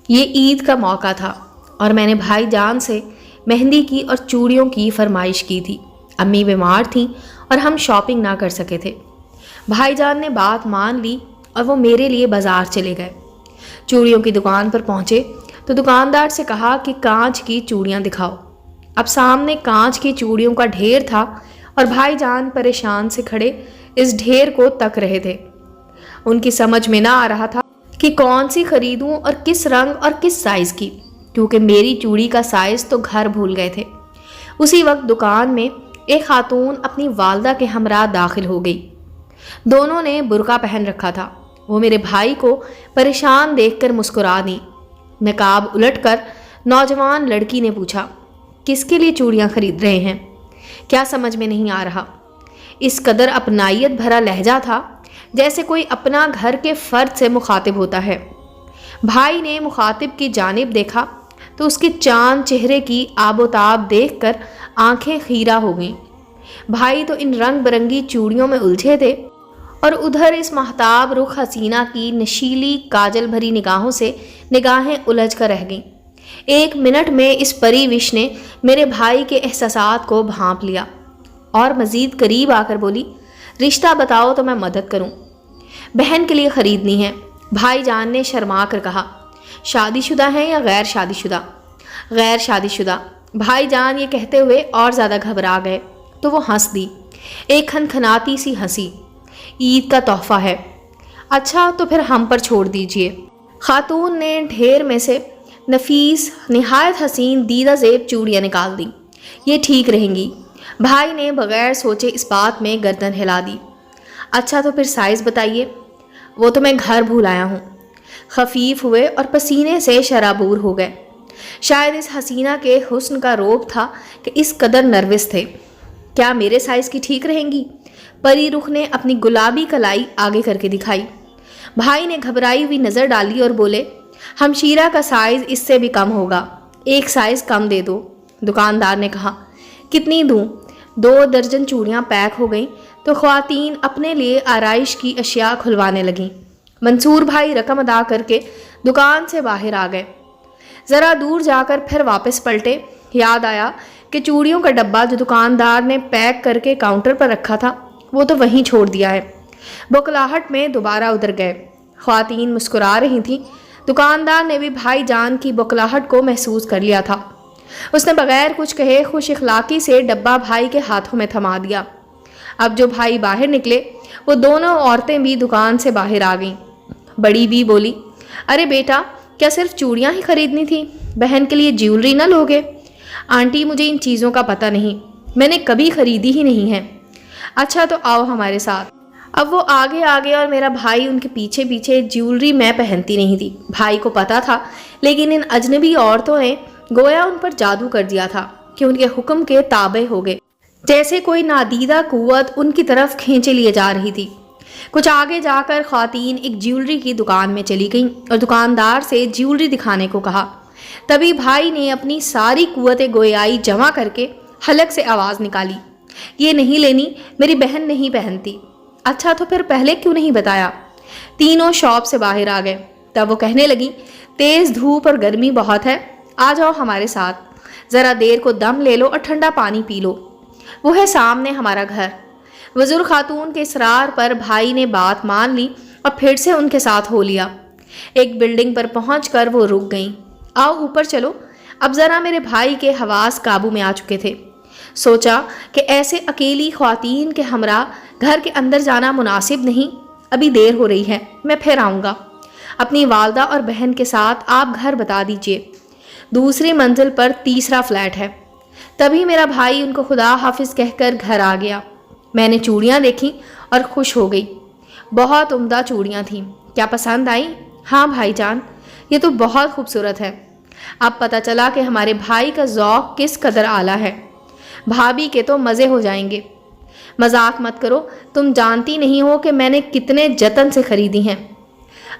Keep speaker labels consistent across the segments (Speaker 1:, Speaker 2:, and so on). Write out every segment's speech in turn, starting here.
Speaker 1: یہ عید کا موقع تھا اور میں نے بھائی جان سے مہندی کی اور چوڑیوں کی فرمائش کی تھی۔ امی بیمار تھیں اور ہم شاپنگ نہ کر سکے تھے۔ بھائی جان نے بات مان لی اور وہ میرے لیے بازار چلے گئے۔ چوڑیوں کی دکان پر پہنچے تو دکاندار سے کہا کہ کانچ کی چوڑیاں دکھاؤ۔ اب سامنے کانچ کی چوڑیوں کا ڈھیر تھا اور بھائی جان پریشان سے کھڑے اس ڈھیر کو تک رہے تھے۔ ان کی سمجھ میں نہ آ رہا تھا کہ کون سی خریدوں اور کس رنگ اور کس سائز کی، کیونکہ میری چوڑی کا سائز تو گھر بھول گئے تھے۔ اسی وقت دکان میں ایک خاتون اپنی والدہ کے ہمراہ داخل ہو گئی۔ دونوں نے برقع پہن رکھا تھا۔ وہ میرے بھائی کو پریشان دیکھ کر مسکرا دی۔ نقاب الٹ کر نوجوان لڑکی نے پوچھا، کس کے لیے چوڑیاں خرید رہے ہیں؟ کیا سمجھ میں نہیں آ رہا؟ اس قدر اپنائیت بھرا لہجہ تھا جیسے کوئی اپنا گھر کے فرد سے مخاطب ہوتا ہے۔ بھائی نے مخاطب کی جانب دیکھا تو اس کے چاند چہرے کی آب و تاب دیکھ کر آنکھیں خیرہ ہو گئیں۔ بھائی تو ان رنگ برنگی چوڑیوں میں الجھے تھے اور ادھر اس مہتاب رخ حسینہ کی نشیلی کاجل بھری نگاہوں سے نگاہیں الجھ کر رہ گئیں۔ ایک منٹ میں اس پری وش نے میرے بھائی کے احساسات کو بھانپ لیا اور مزید قریب آ کر بولی، رشتہ بتاؤ تو میں مدد کروں۔ بہن کے لیے خریدنی ہے۔ بھائی جان نے شرما کر کہا، شادی شدہ ہیں یا غیر شادی شدہ؟ غیر شادی شدہ۔ بھائی جان یہ کہتے ہوئے اور زیادہ گھبرا گئے تو وہ ہنس دی، ایک کھنکھناتی سی ہنسی۔ عید کا تحفہ ہے۔ اچھا تو پھر ہم پر چھوڑ دیجئے۔ خاتون نے ڈھیر میں سے نفیس نہایت حسین دیدہ زیب چوڑیاں نکال دیں۔ یہ ٹھیک رہیں گی۔ بھائی نے بغیر سوچے اس بات میں گردن ہلا دی۔ اچھا تو پھر سائز بتائیے۔ وہ تو میں گھر بھول آیا ہوں۔ خفیف ہوئے اور پسینے سے شرابور ہو گئے۔ شاید اس حسینہ کے حسن کا روب تھا کہ اس قدر نروس تھے۔ کیا میرے سائز کی ٹھیک رہیں گی؟ پری رخ نے اپنی گلابی کلائی آگے کر کے دکھائی۔ بھائی نے گھبرائی ہوئی نظر ڈالی اور بولے، ہمشیرہ کا سائز اس سے بھی کم ہوگا، ایک سائز کم دے دو۔ دکاندار نے کہا، کتنی دوں؟ 2 درجن چوڑیاں پیک ہو گئیں تو خواتین اپنے لیے آرائش کی اشیاء کھلوانے لگیں۔ منصور بھائی رقم ادا کر کے دکان سے باہر آ گئے۔ ذرا دور جا کر پھر واپس پلٹے۔ یاد آیا کہ چوڑیوں کا ڈبہ جو دکاندار نے پیک کر کے کاؤنٹر پر رکھا تھا وہ تو وہیں چھوڑ دیا ہے۔ بوکھلاہٹ میں دوبارہ ادھر گئے۔ خواتین مسکرا رہی تھیں۔ دکاندار نے بھی بھائی جان کی بوکھلاہٹ کو محسوس کر لیا تھا۔ اس نے بغیر کچھ کہے خوش اخلاقی سے ڈبہ بھائی کے ہاتھوں میں تھما دیا۔ اب جو بھائی باہر نکلے وہ دونوں عورتیں بھی دکان سے باہر آ گئیں۔ بڑی بھی بولی، ارے بیٹا، کیا صرف چوڑیاں ہی خریدنی تھی؟ بہن کے لیے جیولری نہ لوگے؟ آنٹی مجھے ان چیزوں کا پتہ نہیں، میں نے کبھی خریدی ہی نہیں ہے۔ اچھا تو آؤ ہمارے ساتھ۔ اب وہ آگے آگے اور میرا بھائی ان کے پیچھے پیچھے۔ جیولری میں پہنتی نہیں تھی، بھائی کو پتا تھا، لیکن ان اجنبی عورتوں نے گویا ان پر جادو کر دیا تھا کہ ان کے حکم کے تابع ہو گئے، جیسے کوئی نادیدہ قوت ان کی طرف کھینچے لیے جا رہی تھی۔ کچھ آگے جا کر خواتین ایک جیولری کی دکان میں چلی گئیں اور دکاندار سے جیولری دکھانے کو کہا۔ تبھی بھائی نے اپنی ساری قوت گویائی جمع کر کے حلق سے آواز نکالی، یہ نہیں لینی، میری بہن نہیں پہنتی۔ اچھا تو پھر پہلے کیوں نہیں بتایا؟ تینوں شاپ سے باہر آ گئے۔ تب وہ کہنے لگی، تیز دھوپ اور گرمی بہت ہے، آ جاؤ ہمارے ساتھ، ذرا دیر کو دم لے لو اور ٹھنڈا پانی پی لو، وہ ہے سامنے ہمارا گھر۔ وزر خاتون کے اصرار پر بھائی نے بات مان لی اور پھر سے ان کے ساتھ ہو لیا۔ ایک بلڈنگ پر پہنچ کر وہ رک گئیں۔ آؤ اوپر چلو۔ اب ذرا میرے بھائی کے حواس قابو میں آ چکے تھے۔ سوچا کہ ایسے اکیلی خواتین کے ہمراہ گھر کے اندر جانا مناسب نہیں، ابھی دیر ہو رہی ہے، میں پھر آؤں گا۔ اپنی والدہ اور بہن کے ساتھ آپ گھر بتا دیجئے، دوسری منزل پر تیسرا فلیٹ ہے۔ تبھی میرا بھائی ان کو خدا حافظ کہہ کر گھر آ گیا۔ میں نے چوڑیاں دیکھیں اور خوش ہو گئی۔ بہت عمدہ چوڑیاں تھیں۔ کیا پسند آئیں؟ ہاں بھائی جان، یہ تو بہت خوبصورت ہے۔ اب پتہ چلا کہ ہمارے بھائی کا ذوق کس قدر اعلیٰ ہے۔ بھابھی کے تو مزے ہو جائیں گے۔ مذاق مت کرو، تم جانتی نہیں ہو کہ میں نے کتنے جتن سے خریدی ہیں۔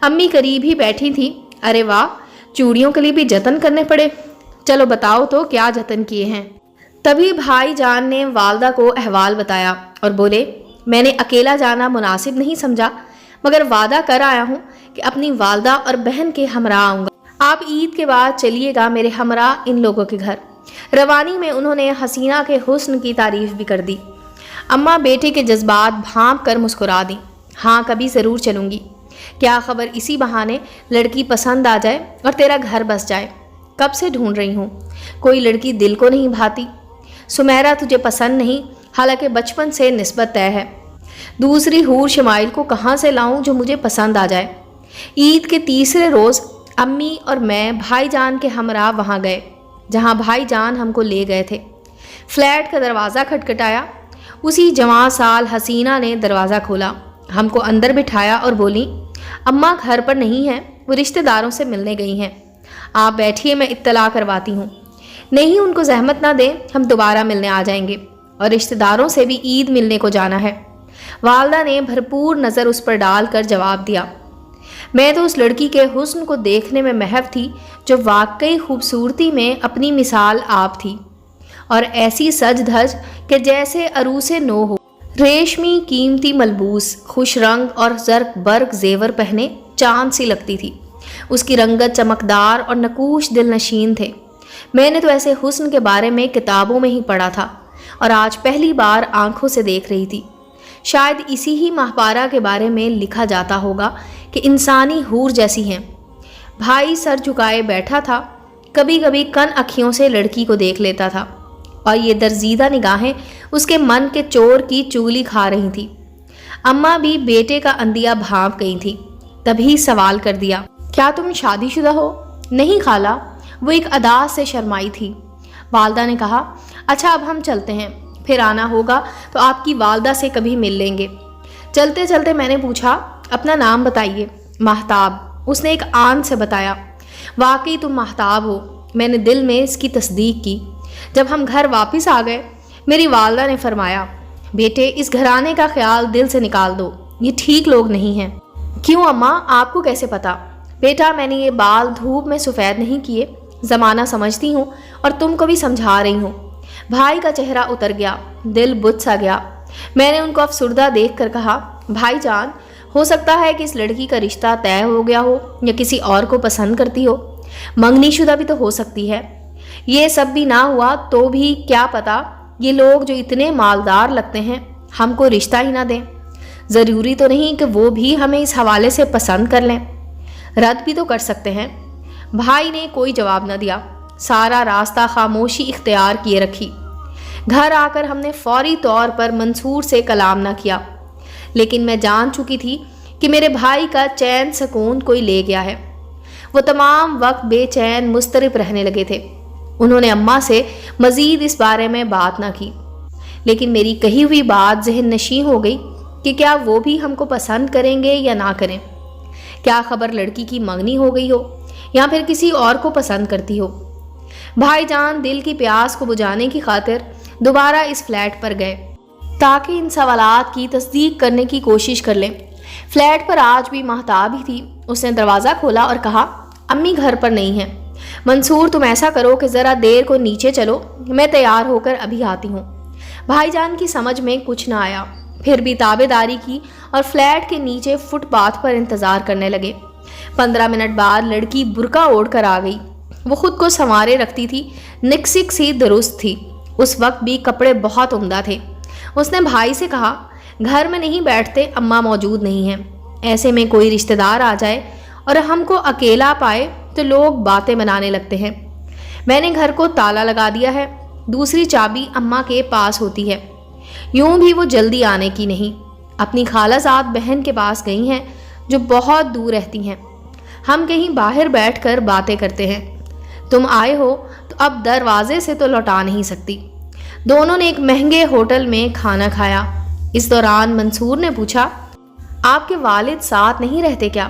Speaker 1: امی قریب ہی بیٹھی تھی۔ ارے واہ، چوڑیوں کے لیے بھی جتن کرنے پڑے؟ چلو بتاؤ تو کیا جتن کیے ہیں؟ تبھی بھائی جان نے والدہ کو احوال بتایا اور بولے، میں نے اکیلا جانا مناسب نہیں سمجھا، مگر وعدہ کر آیا ہوں کہ اپنی والدہ اور بہن کے ہمراہ آؤں گا۔ آپ عید کے بعد چلیے گا میرے ہمراہ ان لوگوں کے گھر۔ روانی میں انہوں نے حسینہ کے حسن کی تعریف بھی کر دی۔ اماں بیٹے کے جذبات بھانپ کر مسکرا دیں۔ ہاں کبھی ضرور چلوں گی، کیا خبر اسی بہانے لڑکی پسند آ جائے اور تیرا گھر بس جائے۔ کب سے ڈھونڈ رہی ہوں، کوئی لڑکی دل کو نہیں بھاتی۔ سمیرہ تجھے پسند نہیں، حالانکہ بچپن سے نسبت طے ہے۔ دوسری حور شمائل کو کہاں سے لاؤں جو مجھے پسند آ جائے۔ عید کے تیسرے روز امی اور میں بھائی جان کے ہمراہ وہاں گئے جہاں بھائی جان ہم کو لے گئے تھے۔ فلیٹ کا دروازہ کھٹکھٹایا۔ اسی جوان سال حسینہ نے دروازہ کھولا، ہم کو اندر بٹھایا اور بولی، اماں گھر پر نہیں ہیں، وہ رشتہ داروں سے ملنے گئی ہیں، آپ بیٹھیے میں اطلاع کرواتی ہوں۔ نہیں ان کو زحمت نہ دیں، ہم دوبارہ ملنے آ جائیں گے اور رشتہ داروں سے بھی عید ملنے کو جانا ہے۔ والدہ نے بھرپور نظر اس پر ڈال کر جواب دیا۔ میں تو اس لڑکی کے حسن کو دیکھنے میں محو تھی جو واقعی خوبصورتی میں اپنی مثال آپ تھی، اور ایسی سج دھج کہ جیسے عروس نو ہو، ریشمی قیمتی ملبوس، خوش رنگ اور زرق برق زیور پہنے چاند سی لگتی تھی۔ اس کی رنگت چمکدار اور نقوش دل نشین تھے۔ میں نے تو ایسے حسن کے بارے میں کتابوں میں ہی پڑھا تھا اور آج پہلی بار آنکھوں سے دیکھ رہی تھی۔ شاید اسی ہی ماہپارہ کے بارے میں لکھا جاتا ہوگا کہ انسانی حور جیسی ہیں۔ بھائی سر جھکائے بیٹھا تھا، کبھی کبھی کن اکھیوں سے لڑکی کو دیکھ لیتا تھا اور یہ درزیدہ نگاہیں اس کے من کے چور کی چگلی کھا رہی تھی۔ اماں بھی بیٹے کا اندیا بھانپ گئی تھی، تبھی سوال کر دیا، کیا تم شادی شدہ ہو؟ نہیں خالہ، وہ ایک ادا سے شرمائی تھی۔ والدہ نے کہا، اچھا اب ہم چلتے ہیں، پھر آنا ہوگا تو آپ کی والدہ سے کبھی مل لیں گے۔ چلتے چلتے میں نے پوچھا، اپنا نام بتائیے۔ ماہتاب، اس نے ایک آن سے بتایا۔ واقعی تم ماہتاب ہو، میں نے دل میں اس کی تصدیق کی۔ جب ہم گھر واپس آ گئے، میری والدہ نے فرمایا، بیٹے اس گھرانے کا خیال دل سے نکال دو، یہ ٹھیک لوگ نہیں ہیں۔ کیوں اماں، آپ کو کیسے پتا؟ بیٹا میں نے یہ بال دھوپ میں سفید نہیں کیے، زمانہ سمجھتی ہوں اور تم کو بھی سمجھا رہی ہوں۔ بھائی کا چہرہ اتر گیا، دل بجھ سا گیا۔ میں نے ان کو افسردہ دیکھ کر کہا، بھائی جان، ہو سکتا ہے کہ اس لڑکی کا رشتہ طے ہو گیا ہو یا کسی اور کو پسند کرتی ہو، منگنی شدہ بھی تو ہو سکتی ہے۔ یہ سب بھی نہ ہوا تو بھی کیا پتا یہ لوگ جو اتنے مالدار لگتے ہیں ہم کو رشتہ ہی نہ دیں۔ ضروری تو نہیں کہ وہ بھی ہمیں اس حوالے سے پسند کر لیں، رد بھی تو کر سکتے ہیں۔ بھائی نے کوئی جواب نہ دیا، سارا راستہ خاموشی اختیار کیے رکھی۔ گھر آ کر ہم نے فوری طور پر منصور سے کلام نہ کیا، لیکن میں جان چکی تھی کہ میرے بھائی کا چین سکون کوئی لے گیا ہے۔ وہ تمام وقت بے چین مضطرب رہنے لگے تھے۔ انہوں نے اماں سے مزید اس بارے میں بات نہ کی، لیکن میری کہی ہوئی بات ذہن نشیں ہو گئی کہ کیا وہ بھی ہم کو پسند کریں گے یا نہ کریں۔ کیا خبر لڑکی کی منگنی ہو گئی ہو یا پھر کسی اور کو پسند کرتی ہو۔ بھائی جان دل کی پیاس کو بجھانے کی خاطر دوبارہ اس فلیٹ پر گئے تاکہ ان سوالات کی تصدیق کرنے کی کوشش کر لیں۔ فلیٹ پر آج بھی ماہتاب ہی تھی۔ اس نے دروازہ کھولا اور کہا، امی گھر پر نہیں ہیں۔ منصور تم ایسا کرو کہ ذرا دیر کو نیچے چلو، میں تیار ہو کر ابھی آتی ہوں۔ بھائی جان کی سمجھ میں کچھ نہ آیا، پھر بھی تابع داری کی اور فلیٹ کے نیچے فٹ پاتھ پر انتظار کرنے لگے۔ 15 منٹ بعد لڑکی برقع اوڑھ کر آ گئی۔ وہ خود کو سنوارے رکھتی تھی، نکسک سی درست تھی، اس وقت بھی کپڑے بہت عمدہ تھے۔ اس نے بھائی سے کہا، گھر میں نہیں بیٹھتے، اماں موجود نہیں ہیں، ایسے میں کوئی رشتہ دار آ جائے اور ہم کو اکیلا پائے تو لوگ باتیں بنانے لگتے ہیں۔ میں نے گھر کو تالا لگا دیا ہے، دوسری چابی اماں کے پاس ہوتی ہے۔ یوں بھی وہ جلدی آنے کی نہیں، اپنی خالہ زاد بہن کے پاس گئی ہیں جو بہت دور رہتی ہیں۔ ہم کہیں باہر بیٹھ کر باتیں کرتے ہیں۔ تم آئے ہو تو اب دروازے سے تو لوٹا نہیں سکتی۔ دونوں نے ایک مہنگے ہوٹل میں کھانا کھایا۔ اس دوران منصور نے پوچھا، آپ کے والد ساتھ نہیں رہتے کیا؟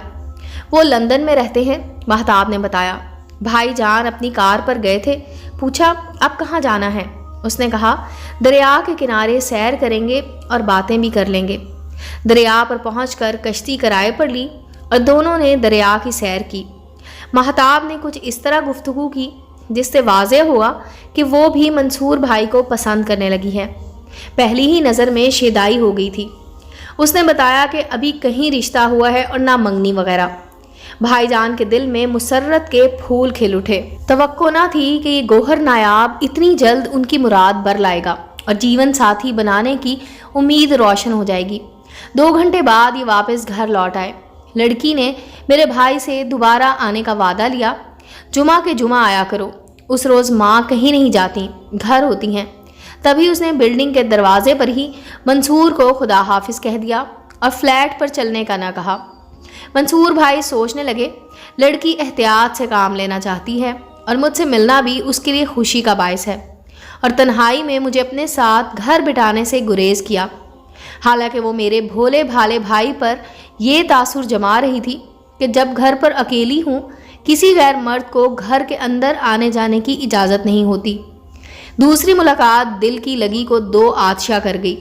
Speaker 1: وہ لندن میں رہتے ہیں، ماہتاب نے بتایا۔ بھائی جان اپنی کار پر گئے تھے۔ پوچھا، اب کہاں جانا ہے؟ اس نے کہا، دریا کے کنارے سیر کریں گے اور باتیں بھی کر لیں گے۔ دریا پر پہنچ کر کشتی کرائے پر لی اور دونوں نے دریا کی سیر کی۔ ماہتاب نے کچھ اس طرح گفتگو کی جس سے واضح ہوا کہ وہ بھی منصور بھائی کو پسند کرنے لگی ہے۔ پہلی ہی نظر میں شیدائی ہو گئی تھی۔ اس نے بتایا کہ ابھی کہیں رشتہ ہوا ہے اور نہ منگنی وغیرہ۔ بھائی جان کے دل میں مسرت کے پھول کھل اٹھے۔ توقع نہ تھی کہ یہ گوہر نایاب اتنی جلد ان کی مراد بر لائے گا اور جیون ساتھی بنانے کی امید روشن ہو جائے گی۔ 2 گھنٹے بعد یہ واپس گھر لوٹ آئے۔ لڑکی نے میرے بھائی سے دوبارہ آنے کا وعدہ لیا۔ جمعہ کے جمعہ آیا کرو۔ اس روز ماں کہیں نہیں جاتی، گھر ہوتی ہیں۔ تبھی اس نے بلڈنگ کے دروازے پر ہی منصور کو خدا حافظ کہہ دیا اور فلیٹ پر چلنے کا نہ کہا۔ منصور بھائی سوچنے لگے، لڑکی احتیاط سے کام لینا چاہتی ہے اور مجھ سے ملنا بھی اس کے لیے خوشی کا باعث ہے، اور تنہائی میں مجھے اپنے ساتھ گھر بٹانے سے گریز کیا۔ حالانکہ وہ میرے بھولے بھالے بھائی پر یہ تاثر جما رہی تھی کہ جب گھر پر اکیلی ہوں کسی غیر مرد کو گھر کے اندر آنے جانے کی اجازت نہیں ہوتی۔ دوسری ملاقات دل کی لگی کو 2 آتشا کر گئی۔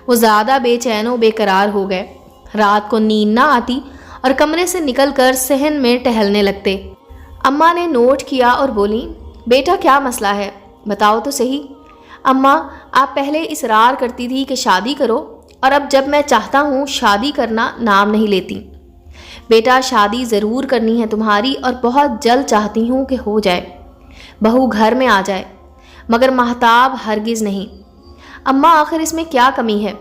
Speaker 1: وہ زیادہ بے چین و بے قرار ہو گئے۔ رات کو نیند نہ آتی اور کمرے سے نکل کر صحن میں ٹہلنے لگتے۔ اماں نے نوٹ کیا اور بولی، بیٹا کیا مسئلہ ہے، بتاؤ تو صحیح۔ اماں، آپ پہلے اصرار کرتی تھی کہ شادی کرو، اور اب جب میں چاہتا ہوں شادی کرنا نام نہیں لیتی۔ بیٹا شادی ضرور کرنی ہے تمہاری، اور بہت جلد چاہتی ہوں کہ ہو جائے، بہو گھر میں آ جائے، مگر مہتاب ہرگز نہیں۔ اماں آخر اس میں کیا کمی ہے؟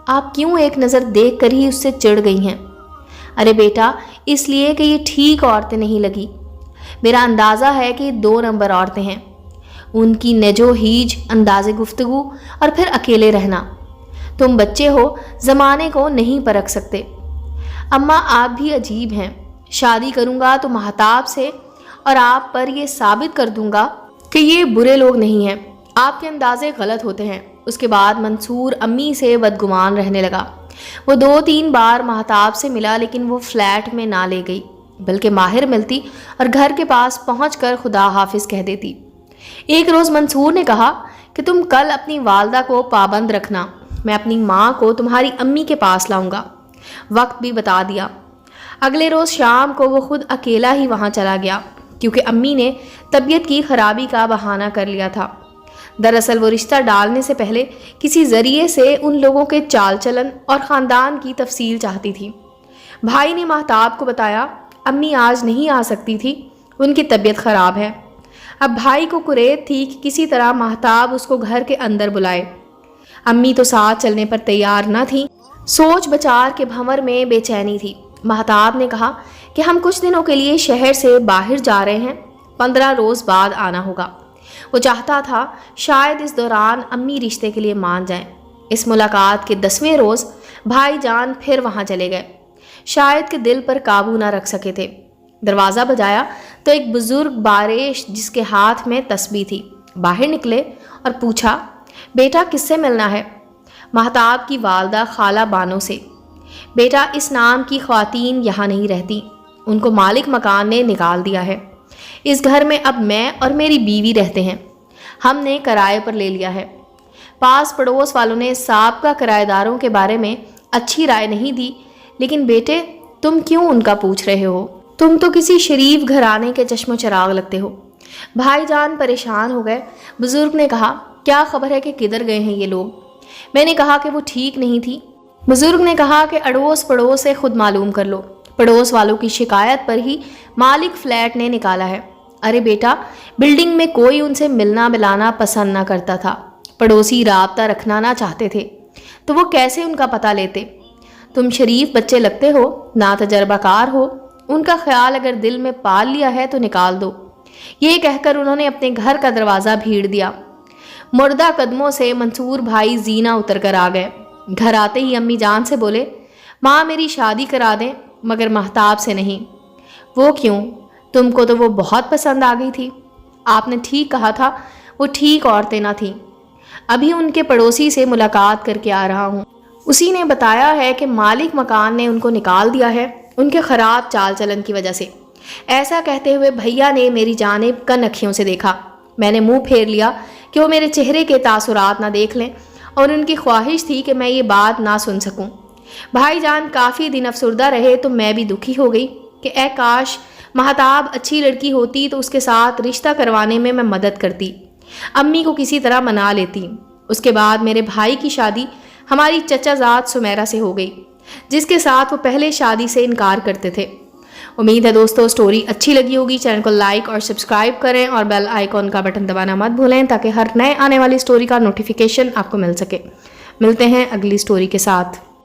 Speaker 1: آپ کیوں ایک نظر دیکھ کر ہی اس سے چڑ گئی ہیں؟ ارے بیٹا، اس لیے کہ یہ ٹھیک عورتیں نہیں لگی۔ میرا اندازہ ہے کہ یہ 2 نمبر عورتیں ہیں۔ ان کی نجو ہیج، انداز گفتگو، اور پھر اکیلے رہنا۔ تم بچے ہو، زمانے کو نہیں پرکھ سکتے۔ اماں آپ بھی عجیب ہیں۔ شادی کروں گا تو مہتاب سے، اور آپ پر یہ ثابت کر دوں گا کہ یہ برے لوگ نہیں ہیں۔ آپ کے اندازے غلط ہوتے ہیں۔ اس کے بعد منصور امی سے بدگمان رہنے لگا۔ وہ 2-3 بار مہتاب سے ملا، لیکن وہ فلیٹ میں نہ لے گئی، بلکہ ماہر ملتی اور گھر کے پاس پہنچ کر خدا حافظ کہہ دیتی۔ ایک روز منصور نے کہا کہ تم کل اپنی والدہ کو پابند رکھنا، میں اپنی ماں کو تمہاری امی کے پاس لاؤں گا۔ وقت بھی بتا دیا۔ اگلے روز شام کو وہ خود اکیلا ہی وہاں چلا گیا، کیونکہ امی نے طبیعت کی خرابی کا بہانہ کر لیا تھا۔ دراصل وہ رشتہ ڈالنے سے پہلے کسی ذریعے سے ان لوگوں کے چال چلن اور خاندان کی تفصیل چاہتی تھی۔ بھائی نے مہتاب کو بتایا، امی آج نہیں آ سکتی تھی، ان کی طبیعت خراب ہے۔ اب بھائی کو قریب تھی کہ کسی طرح مہتاب اس کو گھر کے اندر بلائے۔ امی تو ساتھ چلنے پر تیار نہ تھی۔ سوچ بچار کے بھنور میں بے چینی تھی۔ مہتاب نے کہا کہ ہم کچھ دنوں کے لیے شہر سے باہر جا رہے ہیں، 15 روز بعد آنا ہوگا۔ وہ چاہتا تھا شاید اس دوران امی رشتے کے لیے مان جائیں۔ اس ملاقات کے 10ویں روز بھائی جان پھر وہاں چلے گئے، شاید کہ دل پر قابو نہ رکھ سکے تھے۔ دروازہ بجایا تو ایک بزرگ باریش جس کے ہاتھ میں تسبیح تھی باہر نکلے اور پوچھا، بیٹا کس سے ملنا ہے؟ مہتاب کی والدہ خالہ بانو سے۔ بیٹا اس نام کی خواتین یہاں نہیں رہتی، ان کو مالک مکان نے نکال دیا ہے۔ اس گھر میں اب میں اور میری بیوی رہتے ہیں، ہم نے کرائے پر لے لیا ہے۔ پاس پڑوس والوں نے سابقہ کرایہ داروں کے بارے میں اچھی رائے نہیں دی، لیکن بیٹے تم کیوں ان کا پوچھ رہے ہو؟ تم تو کسی شریف گھرانے کے چشم و چراغ لگتے ہو۔ بھائی جان پریشان ہو گئے۔ بزرگ نے کہا، کیا خبر ہے کہ کدھر گئے ہیں یہ لوگ؟ میں نے کہا کہ وہ ٹھیک نہیں تھی۔ بزرگ نے کہا کہ اڑوس پڑوس سے خود معلوم کر لو، پڑوس والوں کی شکایت پر ہی مالک فلیٹ نے نکالا ہے۔ ارے بیٹا، بلڈنگ میں کوئی ان سے ملنا ملانا پسند نہ کرتا تھا، پڑوسی رابطہ رکھنا نہ چاہتے تھے، تو وہ کیسے ان کا پتہ لیتے؟ تم شریف بچے لگتے ہو، نا تجربہ کار ہو، ان کا خیال اگر دل میں پال لیا ہے تو نکال دو۔ یہ کہہ کر انہوں نے اپنے گھر کا دروازہ بھیڑ دیا۔ مردہ قدموں سے منصور بھائی زینہ اتر کر آ گئے۔ گھر آتے ہی امی جان سے بولے، ماں میری شادی کرا دیں، مگر مہتاب سے نہیں۔ وہ کیوں؟ تم کو تو وہ بہت پسند آ گئی تھی۔ آپ نے ٹھیک کہا تھا، وہ ٹھیک عورتیں نہ تھیں۔ ابھی ان کے پڑوسی سے ملاقات کر کے آ رہا ہوں، اسی نے بتایا ہے کہ مالک مکان نے ان کو نکال دیا ہے، ان کے خراب چال چلن کی وجہ سے۔ ایسا کہتے ہوئے بھیا نے میری جانب کن اکھیوں سے دیکھا۔ میں نے منہ پھیر لیا کہ وہ میرے چہرے کے تاثرات نہ دیکھ لیں، اور ان کی خواہش تھی کہ میں یہ بات نہ سن سکوں۔ بھائی جان کافی دن افسردہ رہے تو میں بھی دکھی ہو گئی کہ اے کاش مہتاب اچھی لڑکی ہوتی تو اس کے ساتھ رشتہ کروانے میں مدد کرتی، امی کو کسی طرح منا لیتی۔ اس کے بعد میرے بھائی کی شادی ہماری چچا زاد سمیرہ سے ہو گئی، جس کے ساتھ وہ پہلے شادی سے انکار کرتے تھے۔ امید ہے دوستو اسٹوری اچھی لگی ہوگی. چینل کو لائک اور سبسکرائب کریں اور بیل آئیکن کا بٹن دبانا مت بھولیں تاکہ ہر نئے آنے والی اسٹوری کا نوٹیفیکیشن آپ کو مل سکے. ملتے ہیں اگلی اسٹوری کے ساتھ.